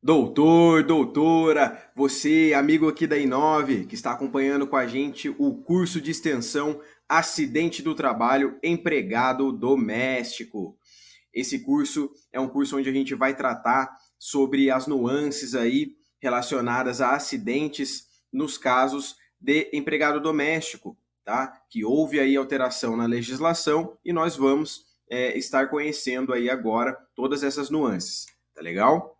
Doutor, doutora, você, amigo aqui da Inove, que está acompanhando com a gente o curso de extensão Acidente do Trabalho Empregado Doméstico. Esse curso é um curso onde a gente vai tratar sobre as nuances aí relacionadas a acidentes nos casos de empregado doméstico, tá? Que houve aí alteração na legislação e nós vamos estar conhecendo aí agora todas essas nuances, tá legal?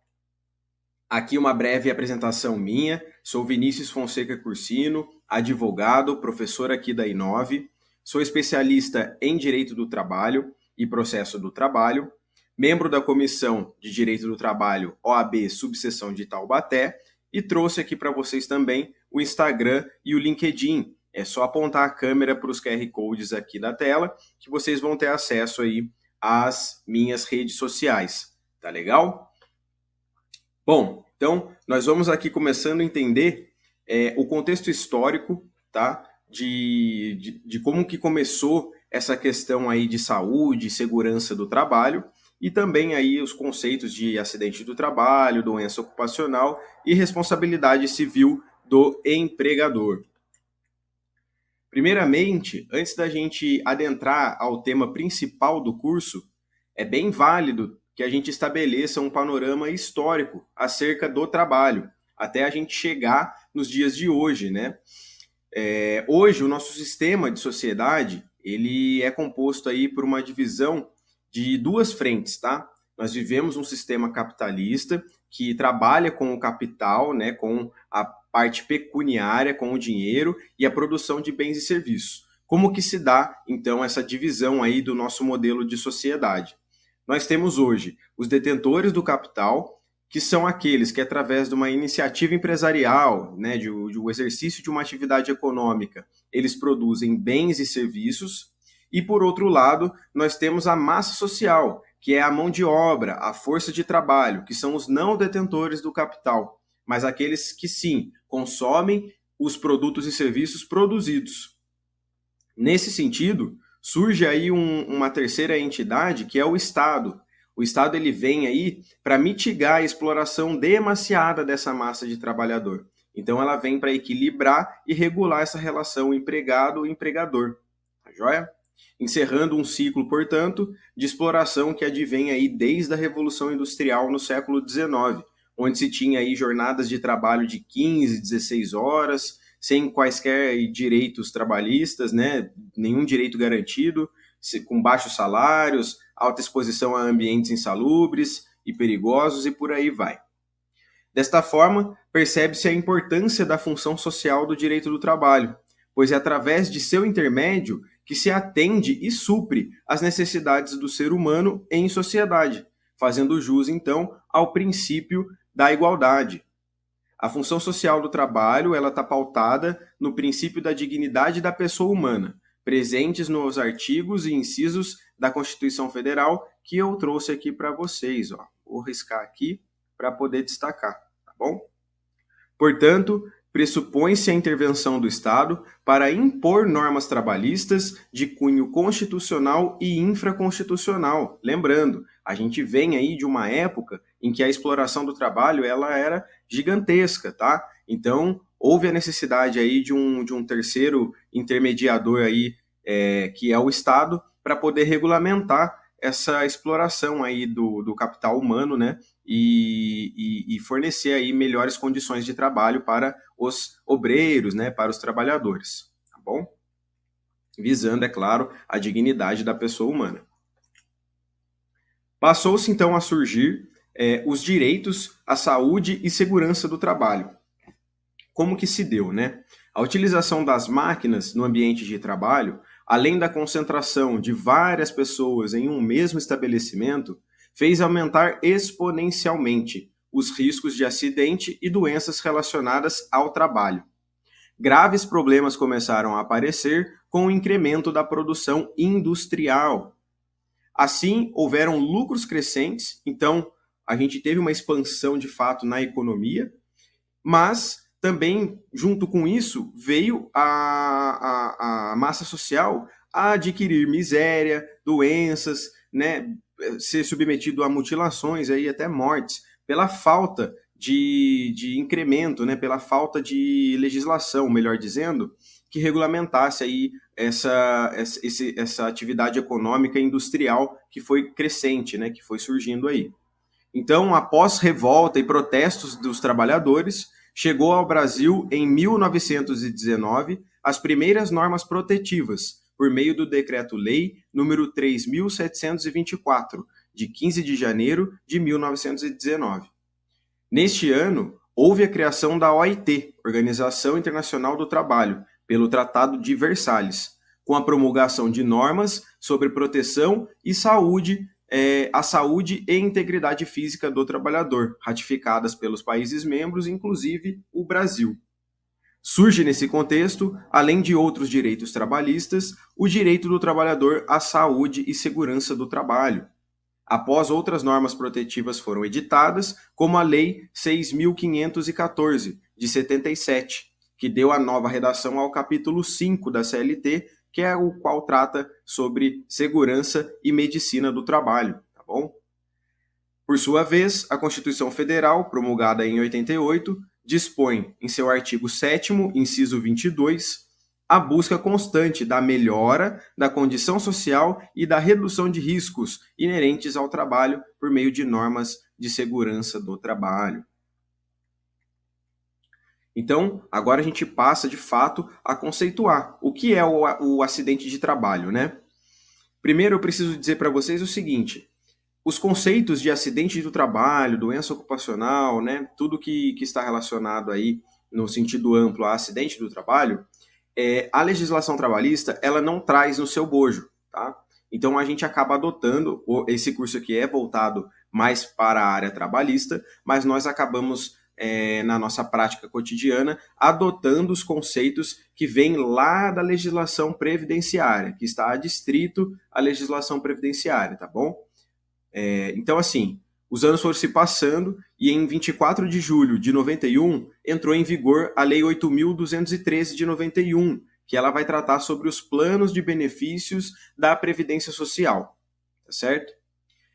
Aqui uma breve apresentação minha. Sou Vinícius Fonseca Cursino, advogado, professor aqui da Inove. Sou especialista em Direito do Trabalho e Processo do Trabalho, membro da Comissão de Direito do Trabalho OAB Subseção de Taubaté e trouxe aqui para vocês também o Instagram e o LinkedIn. É só apontar a câmera para os QR Codes aqui da tela que vocês vão ter acesso aí às minhas redes sociais. Tá legal? Bom, então nós vamos aqui começando a entender o contexto histórico, tá? De como que começou essa questão aí de saúde e segurança do trabalho e também aí os conceitos de acidente do trabalho, doença ocupacional e responsabilidade civil do empregador. Primeiramente, antes da gente adentrar ao tema principal do curso, é bem válido que a gente estabeleça um panorama histórico acerca do trabalho, até a gente chegar nos dias de hoje, né? Hoje, o nosso sistema de sociedade, ele é composto aí por uma divisão de duas frentes, tá? Nós vivemos um sistema capitalista que trabalha com o capital, né, com a parte pecuniária, com o dinheiro e a produção de bens e serviços. Como que se dá, então, essa divisão aí do nosso modelo de sociedade? Nós temos hoje os detentores do capital, que são aqueles que, através de uma iniciativa empresarial, né, de um exercício de uma atividade econômica, eles produzem bens e serviços. E, por outro lado, nós temos a massa social, que é a mão de obra, a força de trabalho, que são os não detentores do capital, mas aqueles que, sim, consomem os produtos e serviços produzidos. Nesse sentido, surge aí uma terceira entidade, que é o Estado. O Estado ele vem aí para mitigar a exploração demasiada dessa massa de trabalhador. Então ela vem para equilibrar e regular essa relação empregado-empregador. Tá joia? Encerrando um ciclo, portanto, de exploração que advém aí desde a Revolução Industrial no século XIX, onde se tinha aí jornadas de trabalho de 15, 16 horas, sem quaisquer direitos trabalhistas, né? Nenhum direito garantido, com baixos salários, alta exposição a ambientes insalubres e perigosos e por aí vai. Desta forma, percebe-se a importância da função social do direito do trabalho, pois é através de seu intermédio que se atende e supre as necessidades do ser humano em sociedade, fazendo jus, então, ao princípio da igualdade. A função social do trabalho ela está pautada no princípio da dignidade da pessoa humana, presentes nos artigos e incisos da Constituição Federal que eu trouxe aqui para vocês. Ó. Vou riscar aqui para poder destacar, tá bom? Portanto, pressupõe-se a intervenção do Estado para impor normas trabalhistas de cunho constitucional e infraconstitucional. Lembrando, a gente vem aí de uma época em que a exploração do trabalho ela era gigantesca, tá? Então, houve a necessidade aí de um terceiro intermediador aí, que é o Estado, para poder regulamentar essa exploração aí do capital humano, né? E fornecer aí melhores condições de trabalho para os obreiros, né? Para os trabalhadores, tá bom? Visando, é claro, a dignidade da pessoa humana. Passou-se então a surgir os direitos à saúde e segurança do trabalho. Como que se deu, né? A utilização das máquinas no ambiente de trabalho, além da concentração de várias pessoas em um mesmo estabelecimento, fez aumentar exponencialmente os riscos de acidente e doenças relacionadas ao trabalho. Graves problemas começaram a aparecer com o incremento da produção industrial. Assim, houveram lucros crescentes, então a gente teve uma expansão de fato na economia, mas também, junto com isso, veio a massa social a adquirir miséria, doenças, né, ser submetido a mutilações e até mortes, pela falta de incremento, né, pela falta de legislação, melhor dizendo, que regulamentasse aí essa atividade econômica e industrial que foi crescente, né, que foi surgindo aí. Então, após revolta e protestos dos trabalhadores, chegou ao Brasil, em 1919, as primeiras normas protetivas, por meio do Decreto-Lei número 3.724, de 15 de janeiro de 1919. Neste ano, houve a criação da OIT, Organização Internacional do Trabalho, pelo Tratado de Versalhes, com a promulgação de normas sobre proteção e saúde, a saúde e integridade física do trabalhador, ratificadas pelos países membros, inclusive o Brasil. Surge nesse contexto, além de outros direitos trabalhistas, o direito do trabalhador à saúde e segurança do trabalho. Após outras normas protetivas foram editadas, como a Lei 6.514, de 77, que deu a nova redação ao capítulo 5 da CLT, que é o qual trata sobre segurança e medicina do trabalho, tá bom? Por sua vez, a Constituição Federal, promulgada em 88, dispõe, em seu artigo 7º, inciso 22, a busca constante da melhora da condição social e da redução de riscos inerentes ao trabalho por meio de normas de segurança do trabalho. Então, agora a gente passa, de fato, a conceituar o que é o acidente de trabalho, né? Primeiro, eu preciso dizer para vocês o seguinte: os conceitos de acidente do trabalho, doença ocupacional, né, tudo que está relacionado aí no sentido amplo a acidente do trabalho, a legislação trabalhista, ela não traz no seu bojo, tá? Então a gente acaba adotando, esse curso aqui é voltado mais para a área trabalhista, mas nós acabamos, na nossa prática cotidiana, adotando os conceitos que vêm lá da legislação previdenciária, que está adstrito à legislação previdenciária, tá bom? Então, assim, os anos foram se passando e em 24 de julho de 91 entrou em vigor a Lei 8.213 de 91, que ela vai tratar sobre os planos de benefícios da Previdência Social, tá certo?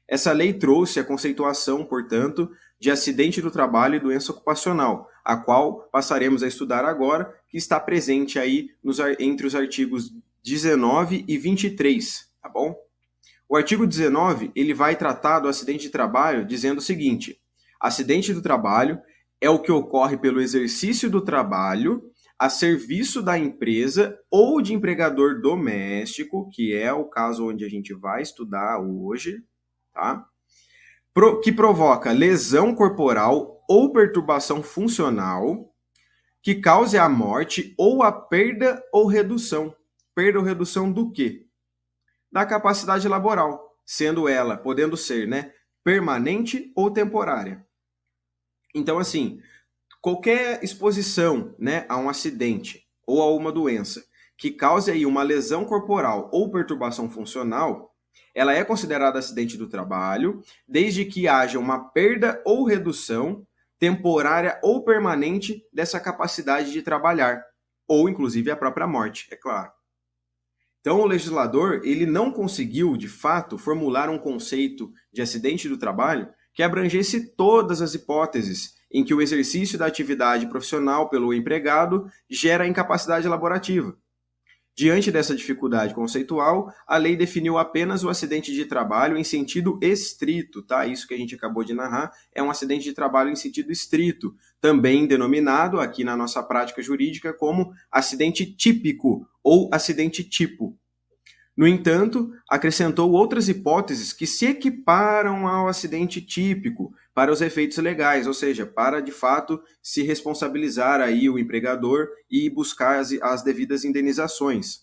Essa lei trouxe a conceituação, portanto, de acidente do trabalho e doença ocupacional, a qual passaremos a estudar agora, que está presente aí entre os artigos 19 e 23, tá bom? O artigo 19, ele vai tratar do acidente de trabalho dizendo o seguinte: acidente do trabalho é o que ocorre pelo exercício do trabalho a serviço da empresa ou de empregador doméstico, que é o caso onde a gente vai estudar hoje, tá? Que provoca lesão corporal ou perturbação funcional, que cause a morte ou a perda ou redução. Perda ou redução do quê? Da capacidade laboral, sendo ela, podendo ser, né, permanente ou temporária. Então, assim, qualquer exposição, né, a um acidente ou a uma doença que cause aí uma lesão corporal ou perturbação funcional, ela é considerada acidente do trabalho, desde que haja uma perda ou redução temporária ou permanente dessa capacidade de trabalhar, ou inclusive a própria morte, é claro. Então, o legislador, ele não conseguiu, de fato, formular um conceito de acidente do trabalho que abrangesse todas as hipóteses em que o exercício da atividade profissional pelo empregado gera incapacidade laborativa. Diante dessa dificuldade conceitual, a lei definiu apenas o acidente de trabalho em sentido estrito, tá? Isso que a gente acabou de narrar é um acidente de trabalho em sentido estrito, também denominado aqui na nossa prática jurídica como acidente típico ou acidente tipo. No entanto, acrescentou outras hipóteses que se equiparam ao acidente típico para os efeitos legais, ou seja, para de fato se responsabilizar aí o empregador e buscar as devidas indenizações.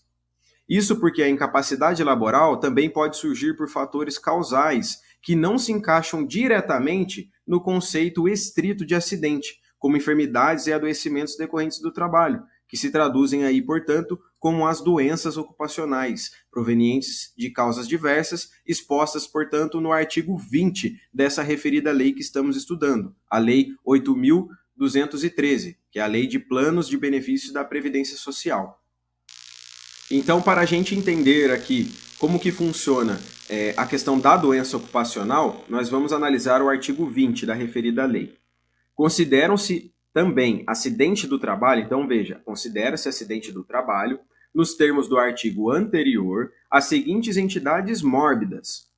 Isso porque a incapacidade laboral também pode surgir por fatores causais que não se encaixam diretamente no conceito estrito de acidente, como enfermidades e adoecimentos decorrentes do trabalho, que se traduzem aí, portanto, como as doenças ocupacionais, provenientes de causas diversas, expostas, portanto, no artigo 20 dessa referida lei que estamos estudando, a Lei 8.213, que é a Lei de Planos de Benefícios da Previdência Social. Então, para a gente entender aqui como que funciona a questão da doença ocupacional, nós vamos analisar o artigo 20 da referida lei. Consideram-se também acidente do trabalho, então veja, considera-se acidente do trabalho, nos termos do artigo anterior, as seguintes entidades mórbidas.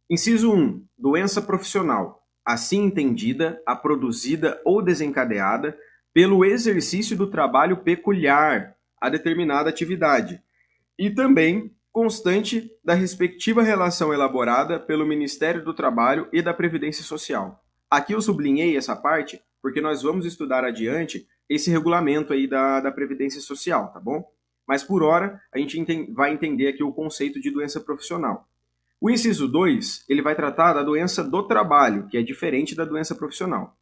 Inciso 1. Doença profissional, assim entendida, a produzida ou desencadeada pelo exercício do trabalho peculiar a determinada atividade, e também constante da respectiva relação elaborada pelo Ministério do Trabalho e da Previdência Social. Aqui eu sublinhei essa parte porque nós vamos estudar adiante esse regulamento aí da Previdência Social, tá bom? Mas por hora a gente vai entender aqui o conceito de doença profissional. O inciso 2, ele vai tratar da doença do trabalho, que é diferente da doença profissional.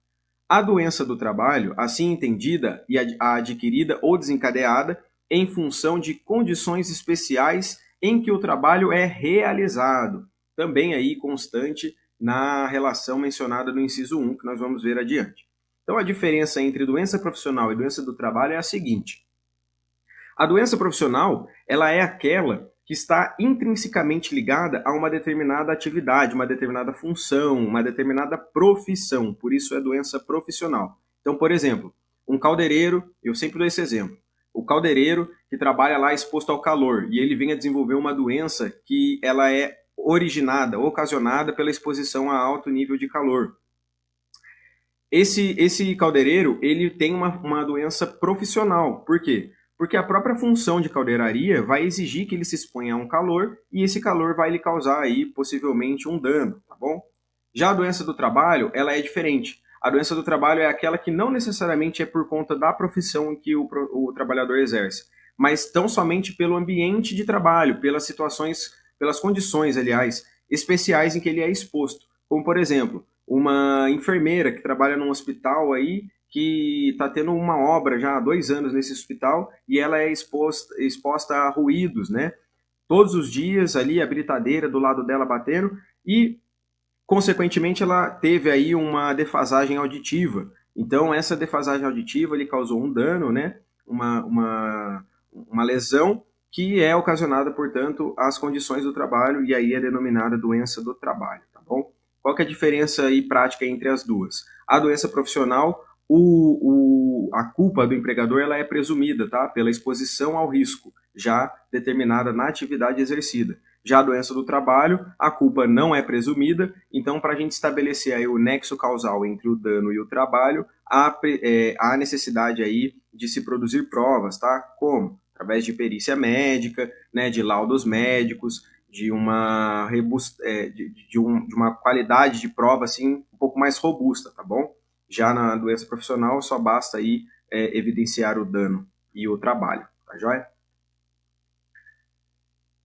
A doença do trabalho, assim entendida e a adquirida ou desencadeada em função de condições especiais em que o trabalho é realizado, também aí constante na relação mencionada no inciso 1, que nós vamos ver adiante. Então, a diferença entre doença profissional e doença do trabalho é a seguinte. A doença profissional, ela é aquela que está intrinsecamente ligada a uma determinada atividade, uma determinada função, uma determinada profissão, por isso é doença profissional. Então, por exemplo, um caldeireiro, eu sempre dou esse exemplo, o caldeireiro que trabalha lá exposto ao calor e ele vem a desenvolver uma doença que ela é originada, ocasionada pela exposição a alto nível de calor. Esse caldeireiro, ele tem uma doença profissional. Por quê? Porque a própria função de caldeiraria vai exigir que ele se exponha a um calor e esse calor vai lhe causar aí possivelmente um dano, tá bom? Já a doença do trabalho, ela é diferente. A doença do trabalho é aquela que não necessariamente é por conta da profissão que o trabalhador exerce, mas tão somente pelo ambiente de trabalho, pelas situações, pelas condições, aliás, especiais em que ele é exposto. Como, por exemplo, uma enfermeira que trabalha num hospital aí, que está tendo uma obra já há 2 anos nesse hospital e ela é exposta a ruídos, né? Todos os dias ali a britadeira do lado dela batendo e, consequentemente, ela teve aí uma defasagem auditiva. Então, essa defasagem auditiva lhe causou um dano, né? Uma lesão que é ocasionada, portanto, às condições do trabalho e aí é denominada doença do trabalho, tá bom? Qual que é a diferença aí prática entre as duas? A doença profissional, a culpa do empregador ela é presumida, tá? Pela exposição ao risco, já determinada na atividade exercida. Já a doença do trabalho, a culpa não é presumida, então para a gente estabelecer aí o nexo causal entre o dano e o trabalho, há necessidade aí de se produzir provas, tá? Como? Através de perícia médica, né, de laudos médicos, de uma qualidade de prova assim, um pouco mais robusta, tá bom? Já na doença profissional, só basta aí evidenciar o dano e o trabalho, tá joia?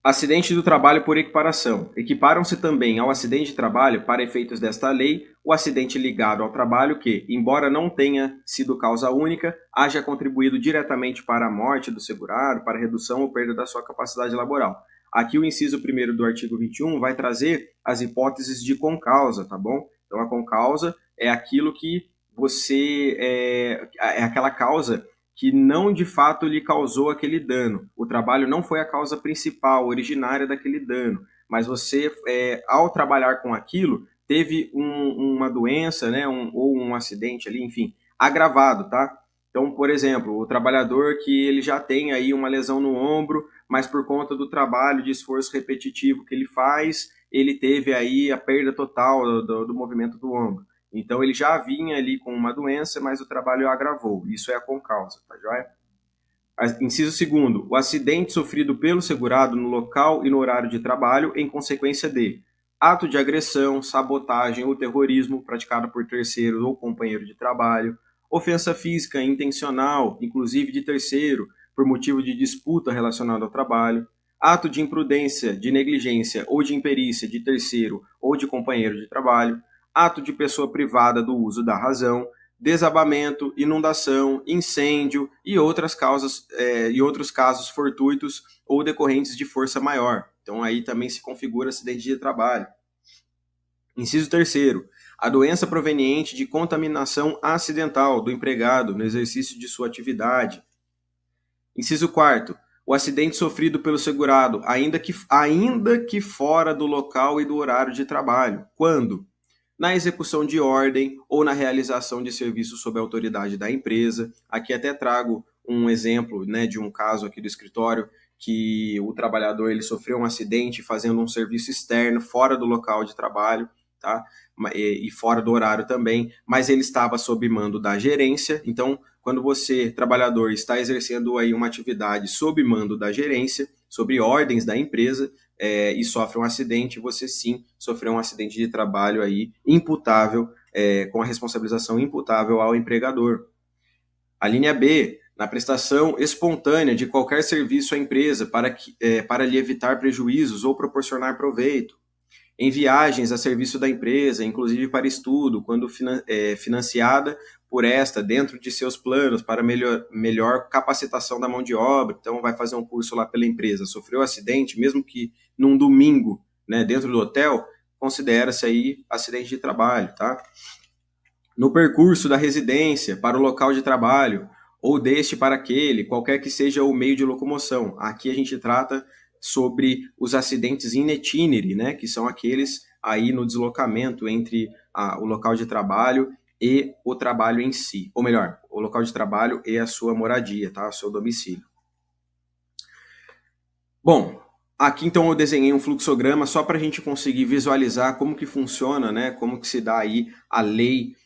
Acidente do trabalho por equiparação. Equiparam-se também ao acidente de trabalho, para efeitos desta lei, o acidente ligado ao trabalho que, embora não tenha sido causa única, haja contribuído diretamente para a morte do segurado, para a redução ou perda da sua capacidade laboral. Aqui o inciso 1º do artigo 21 vai trazer as hipóteses de concausa, tá bom? Então a concausa é aquilo que é aquela causa que não de fato lhe causou aquele dano. O trabalho não foi a causa principal, originária daquele dano, mas você, ao trabalhar com aquilo, teve uma doença, né, ou um acidente ali, enfim, agravado, tá? Então, por exemplo, o trabalhador que ele já tem aí uma lesão no ombro, mas por conta do trabalho de esforço repetitivo que ele faz, ele teve aí a perda total do movimento do ombro. Então, ele já vinha ali com uma doença, mas o trabalho agravou. Isso é a concausa, tá joia? Inciso 2º, o acidente sofrido pelo segurado no local e no horário de trabalho em consequência de ato de agressão, sabotagem ou terrorismo praticado por terceiro ou companheiro de trabalho, ofensa física intencional, inclusive de terceiro, por motivo de disputa relacionada ao trabalho, ato de imprudência, de negligência ou de imperícia de terceiro ou de companheiro de trabalho, ato de pessoa privada do uso da razão, desabamento, inundação, incêndio e outros casos fortuitos ou decorrentes de força maior. Então aí também se configura acidente de trabalho. Inciso 3º, a doença proveniente de contaminação acidental do empregado no exercício de sua atividade. Inciso 4º, o acidente sofrido pelo segurado, ainda que fora do local e do horário de trabalho. Quando? na execução de ordem ou na realização de serviços sob a autoridade da empresa. Aqui até trago um exemplo, né, de um caso aqui do escritório, que o trabalhador ele sofreu um acidente fazendo um serviço externo fora do local de trabalho, tá? E fora do horário também, mas ele estava sob mando da gerência. Então, quando você, trabalhador, está exercendo aí uma atividade sob mando da gerência, sobre ordens da empresa, e sofre um acidente, você sim sofreu um acidente de trabalho aí imputável, com a responsabilização imputável ao empregador. A linha B, na prestação espontânea de qualquer serviço à empresa para lhe evitar prejuízos ou proporcionar proveito. Em viagens a serviço da empresa, inclusive para estudo, quando financiada por esta, dentro de seus planos para melhor capacitação da mão de obra. Então, vai fazer um curso lá pela empresa, sofreu um acidente, mesmo que num domingo, né, dentro do hotel, considera-se aí acidente de trabalho, tá? No percurso da residência para o local de trabalho, ou deste para aquele, qualquer que seja o meio de locomoção. Aqui a gente trata sobre os acidentes in itinere, né, que são aqueles aí no deslocamento entre o local de trabalho e o trabalho em si, ou melhor, o local de trabalho e a sua moradia, tá, o seu domicílio. Bom, aqui então eu desenhei um fluxograma só para a gente conseguir visualizar como que funciona, né, como que se dá aí a lei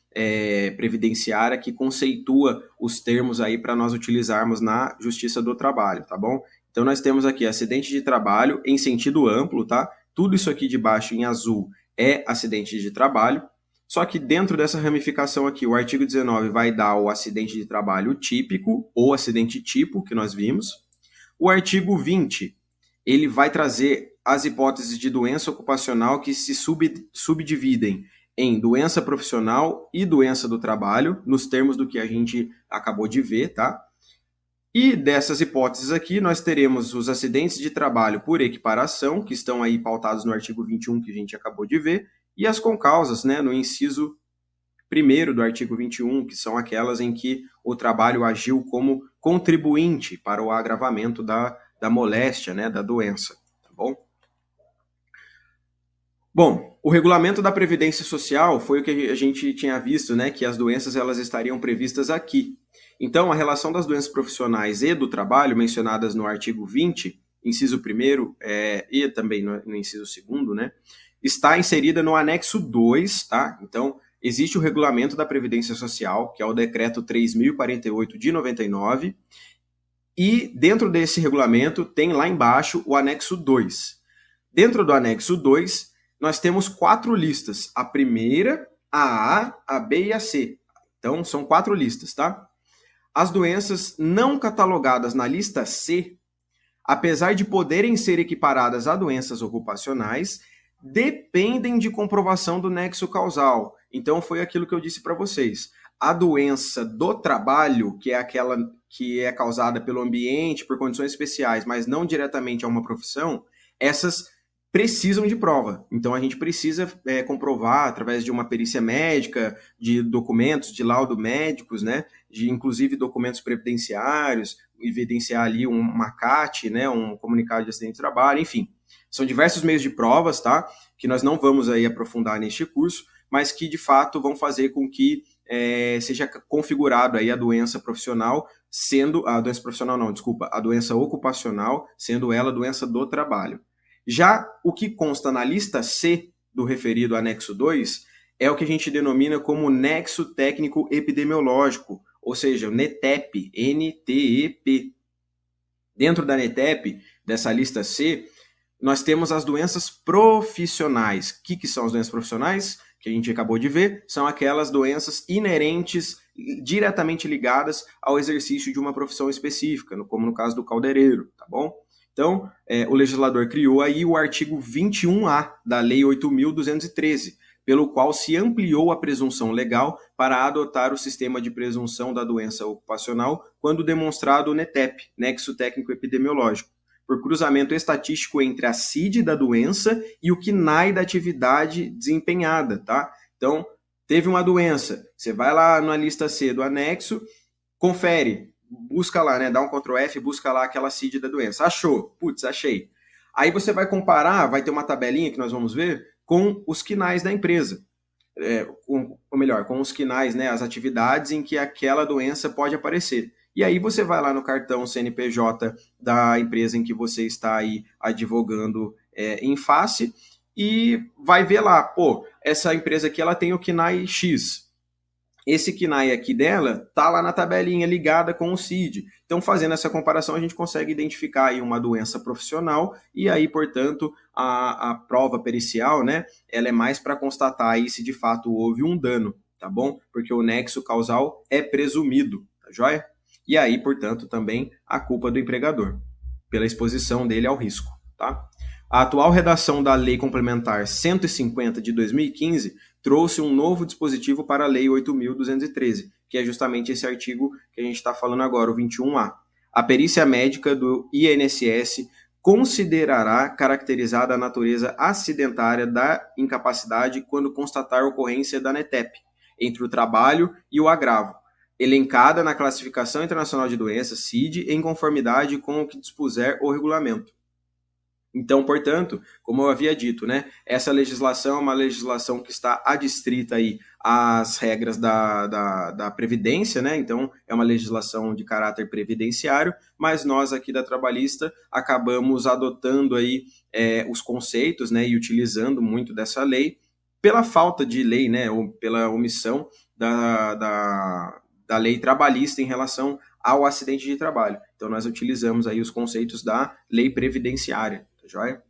previdenciária que conceitua os termos aí para nós utilizarmos na Justiça do Trabalho, tá bom? Então nós temos aqui acidente de trabalho em sentido amplo, tá? Tudo isso aqui de baixo em azul é acidente de trabalho, só que dentro dessa ramificação aqui, o artigo 19 vai dar o acidente de trabalho típico ou acidente tipo, que nós vimos. O artigo 20, ele vai trazer as hipóteses de doença ocupacional que se subdividem em doença profissional e doença do trabalho, nos termos do que a gente acabou de ver, tá? E dessas hipóteses aqui, nós teremos os acidentes de trabalho por equiparação, que estão aí pautados no artigo 21, que a gente acabou de ver, e as concausas, né, no inciso 1º do artigo 21, que são aquelas em que o trabalho agiu como contribuinte para o agravamento da moléstia, né, da doença, tá bom? Bom, o regulamento da Previdência Social foi o que a gente tinha visto, né, que as doenças elas estariam previstas aqui. Então, a relação das doenças profissionais e do trabalho, mencionadas no artigo 20, inciso 1º e também no inciso 2º, né, está inserida no anexo 2, tá? Então, existe o regulamento da Previdência Social, que é o decreto 3.048 de 99, e dentro desse regulamento tem lá embaixo o anexo 2. Dentro do anexo 2, nós temos 4 listas, a primeira, a A, a B e a C. Então, são 4 listas, tá? As doenças não catalogadas na lista C, apesar de poderem ser equiparadas a doenças ocupacionais, dependem de comprovação do nexo causal. Então, foi aquilo que eu disse para vocês. A doença do trabalho, que é aquela que é causada pelo ambiente, por condições especiais, mas não diretamente a uma profissão, essas precisam de prova. Então, a gente precisa comprovar através de uma perícia médica, de documentos, de laudo médicos, né, de inclusive documentos previdenciários, evidenciar ali uma CAT, né, um comunicado de acidente de trabalho, enfim. São diversos meios de provas, tá, que nós não vamos aí aprofundar neste curso, mas que, de fato, vão fazer com que seja configurado aí a doença profissional, a doença ocupacional, sendo ela a doença do trabalho. Já o que consta na lista C do referido anexo 2 é o que a gente denomina como nexo técnico epidemiológico, ou seja, o NTEP, N-T-E-P. Dentro da NTEP, dessa lista C, nós temos as doenças profissionais. O que são as doenças profissionais? Que a gente acabou de ver, são aquelas doenças inerentes, diretamente ligadas ao exercício de uma profissão específica, como no caso do caldeireiro, tá bom? Então, o legislador criou aí o artigo 21A da Lei 8.213, pelo qual se ampliou a presunção legal para adotar o sistema de presunção da doença ocupacional quando demonstrado o NTEP, Nexo Técnico Epidemiológico, por cruzamento estatístico entre a CID da doença e o KNAI da atividade desempenhada, tá? Então, teve uma doença, você vai lá na lista C do anexo, confere, busca lá, né? Dá um Ctrl F, busca lá aquela CID da doença. Achou? Putz, achei. Aí você vai comparar, vai ter uma tabelinha que nós vamos ver, com os KNAIs da empresa. ou melhor, com os KNAIs, né, as atividades em que aquela doença pode aparecer. E aí você vai lá no cartão CNPJ da empresa em que você está aí advogando em face e vai ver lá, pô, essa empresa aqui ela tem o KNAI X. Esse KNAI aqui dela tá lá na tabelinha ligada com o CID. Então, fazendo essa comparação, a gente consegue identificar aí uma doença profissional e aí, portanto, a prova pericial, né, ela é mais para constatar aí se de fato houve um dano, tá bom? Porque o nexo causal é presumido, tá joia? E aí, portanto, também a culpa do empregador, pela exposição dele ao risco, tá? A atual redação da Lei Complementar 150 de 2015 trouxe um novo dispositivo para a Lei 8.213, que é justamente esse artigo que a gente está falando agora, o 21A. A perícia médica do INSS considerará caracterizada a natureza acidentária da incapacidade quando constatar ocorrência da NETEP, entre o trabalho e o agravo, elencada na Classificação Internacional de Doenças, CID, em conformidade com o que dispuser o regulamento. Então, portanto, como eu havia dito, né, essa legislação é uma legislação que está adstrita aí às regras da Previdência, né, então é uma legislação de caráter previdenciário, mas nós aqui da Trabalhista acabamos adotando aí os conceitos, né, e utilizando muito dessa lei pela falta de lei, né, ou pela omissão da lei trabalhista em relação ao acidente de trabalho. Então, nós utilizamos aí os conceitos da lei previdenciária. Tá joia?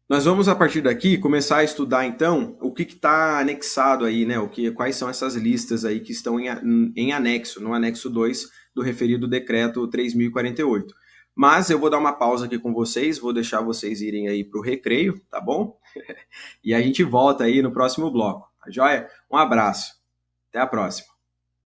Nós vamos, a partir daqui, começar a estudar, então, o que está anexado aí, né? Quais são essas listas aí que estão em anexo, no anexo 2 do referido decreto 3.048. Mas eu vou dar uma pausa aqui com vocês, vou deixar vocês irem aí para o recreio, tá bom? E a gente volta aí no próximo bloco, tá joia? Um abraço, até a próxima.